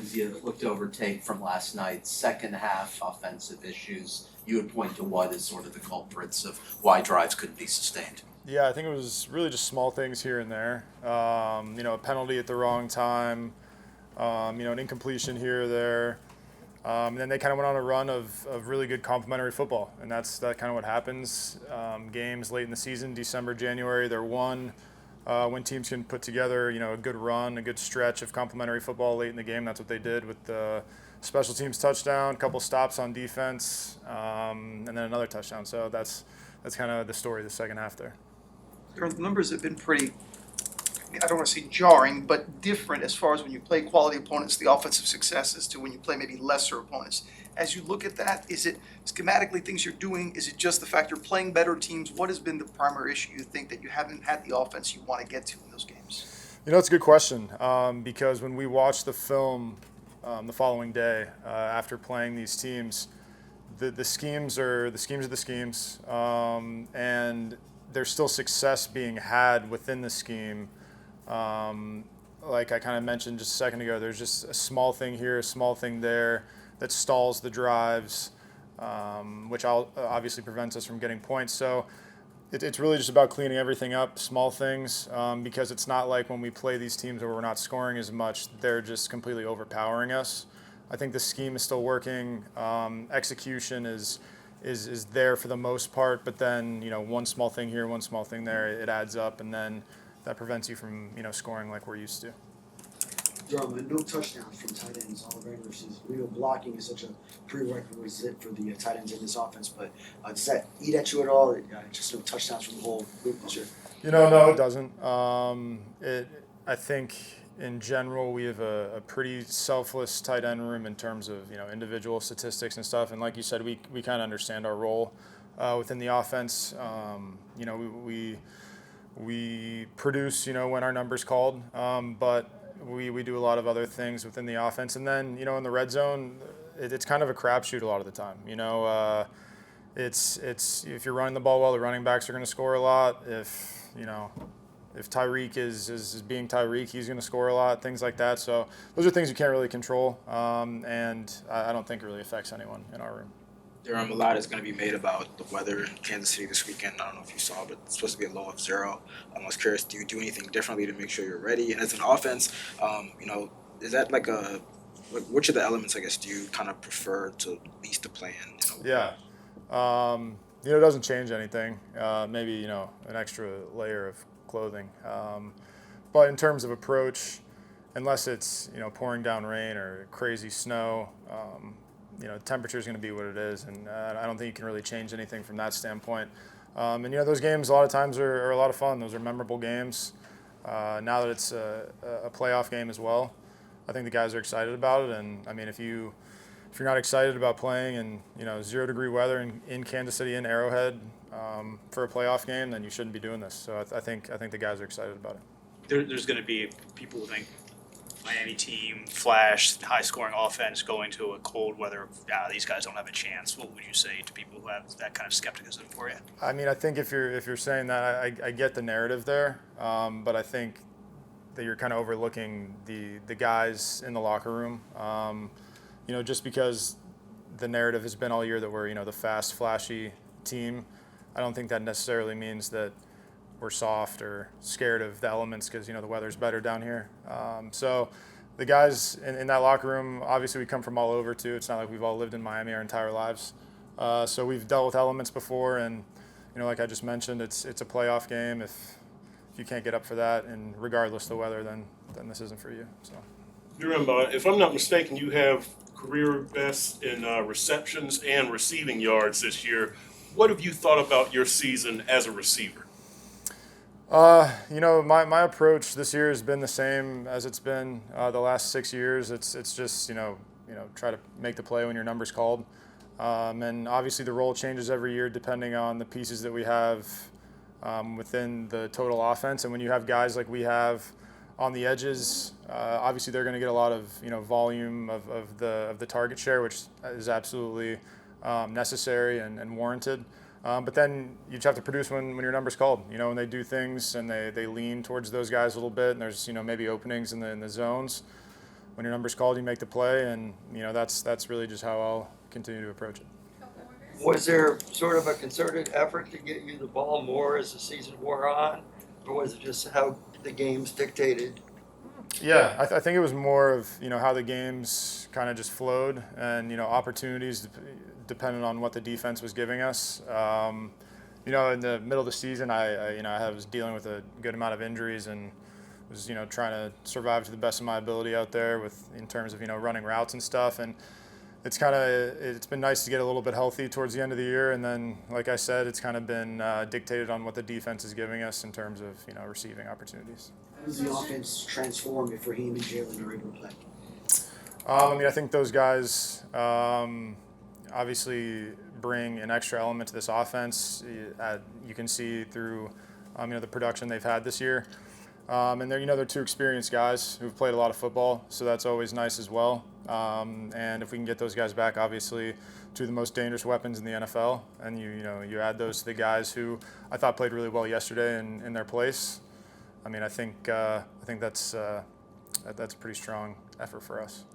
things you looked over take from last night's second half offensive issues you would point to what is sort of the culprits of why drives couldn't be sustained? Yeah, I think it was really just small things here and there. A penalty at the wrong time, an incompletion here or there. And then they kind of went on a run of really good complementary football, and that kind of what happens. Games late in the season, December, January, they're won when teams can put together, a good run, a good stretch of complementary football late in the game. That's what they did with the special teams touchdown, a couple stops on defense, and then another touchdown. So that's kind of the story of the second half there. The numbers have been pretty, I don't want to say jarring, but different as far as when you play quality opponents, the offensive successes, to when you play maybe lesser opponents. As you look at that, is it schematically things you're doing? Is it just the fact you're playing better teams? What has been the primary issue you think that you haven't had the offense you want to get to in those games? It's a good question because when we watched the film the following day after playing these teams, the schemes are the schemes, and there's still success being had within the scheme. Like I kind of mentioned just a second ago, there's just a small thing here, a small thing there that stalls the drives, which obviously prevents us from getting points. So it's really just about cleaning everything up, small things, because it's not like when we play these teams where we're not scoring as much, they're just completely overpowering us. I think the scheme is still working. Execution is there for the most part, but then one small thing here, one small thing there, it adds up, and then that prevents you from scoring like we're used to. Durham, no touchdowns from tight ends all regular season. We know blocking is such a prerequisite for the tight ends in this offense, but does that eat at you at all? Just no touchdowns from the whole group this year. No, it doesn't. I think in general we have a pretty selfless tight end room in terms of individual statistics and stuff. And like you said, we kind of understand our role within the offense. We produce when our number's called, but we do a lot of other things within the offense. And then in the red zone, it's kind of a crapshoot a lot of the time. It's if you're running the ball well, the running backs are going to score a lot. If Tyreek is being Tyreek, he's going to score a lot, things like that. So those are things you can't really control, and I don't think it really affects anyone in our room. Durham, a lot is going to be made about the weather in Kansas City this weekend. I don't know if you saw, but it's supposed to be a low of 0. I was curious, do you do anything differently to make sure you're ready? And as an offense, is that which of the elements, I guess, do you kind of prefer to least to play in? Yeah. It doesn't change anything. Maybe, an extra layer of clothing. But in terms of approach, unless it's, pouring down rain or crazy snow, temperature is going to be what it is. And I don't think you can really change anything from that standpoint. And, those games a lot of times are a lot of fun. Those are memorable games. Now that it's a playoff game as well, I think the guys are excited about it. And, I mean, if you're not excited about playing in 0-degree weather in Kansas City in Arrowhead for a playoff game, then you shouldn't be doing this. So I think the guys are excited about it. There's going to be people who think Miami team, flash, high-scoring offense going to a cold weather. These guys don't have a chance. What would you say to people who have that kind of skepticism for you? I mean, I think if you're saying that, I get the narrative there, but I think that you're kind of overlooking the guys in the locker room. Just because the narrative has been all year that we're, the fast, flashy team, I don't think that necessarily means that we're soft or scared of the elements because, the weather's better down here. So the guys in that locker room, obviously we come from all over too. It's not like we've all lived in Miami our entire lives. So we've dealt with elements before, and, like I just mentioned, it's a playoff game. If you can't get up for that, and regardless of the weather, then this isn't for you. So. Durham, if I'm not mistaken, you have career best in receptions and receiving yards this year. What have you thought about your season as a receiver? My approach this year has been the same as it's been the last 6 years. It's just try to make the play when your number's called, and obviously the role changes every year depending on the pieces that we have within the total offense. And when you have guys like we have on the edges, obviously they're going to get a lot of volume of the target share, which is absolutely necessary and warranted. But then you just have to produce when your number's called. When they do things and they lean towards those guys a little bit, and there's maybe openings in the zones. when your number's called, you make the play, and that's really just how I'll continue to approach it. Was there sort of a concerted effort to get you the ball more as the season wore on, or was it just how the games dictated? Yeah, I think it was more of how the games kind of just flowed, and opportunities depended on what the defense was giving us. In the middle of the season, I was dealing with a good amount of injuries and was trying to survive to the best of my ability out there in terms of running routes and stuff. And it's been nice to get a little bit healthy towards the end of the year, and then like I said, it's kind of been dictated on what the defense is giving us in terms of receiving opportunities. How does the offense transform if Raheem and Jalen are able to play? I think those guys obviously bring an extra element to this offense. You can see through the production they've had this year, and they're two experienced guys who've played a lot of football, so that's always nice as well. And if we can get those guys back, obviously, two of the most dangerous weapons in the NFL, and you add those to the guys who I thought played really well yesterday in their place. I think that's a pretty strong effort for us.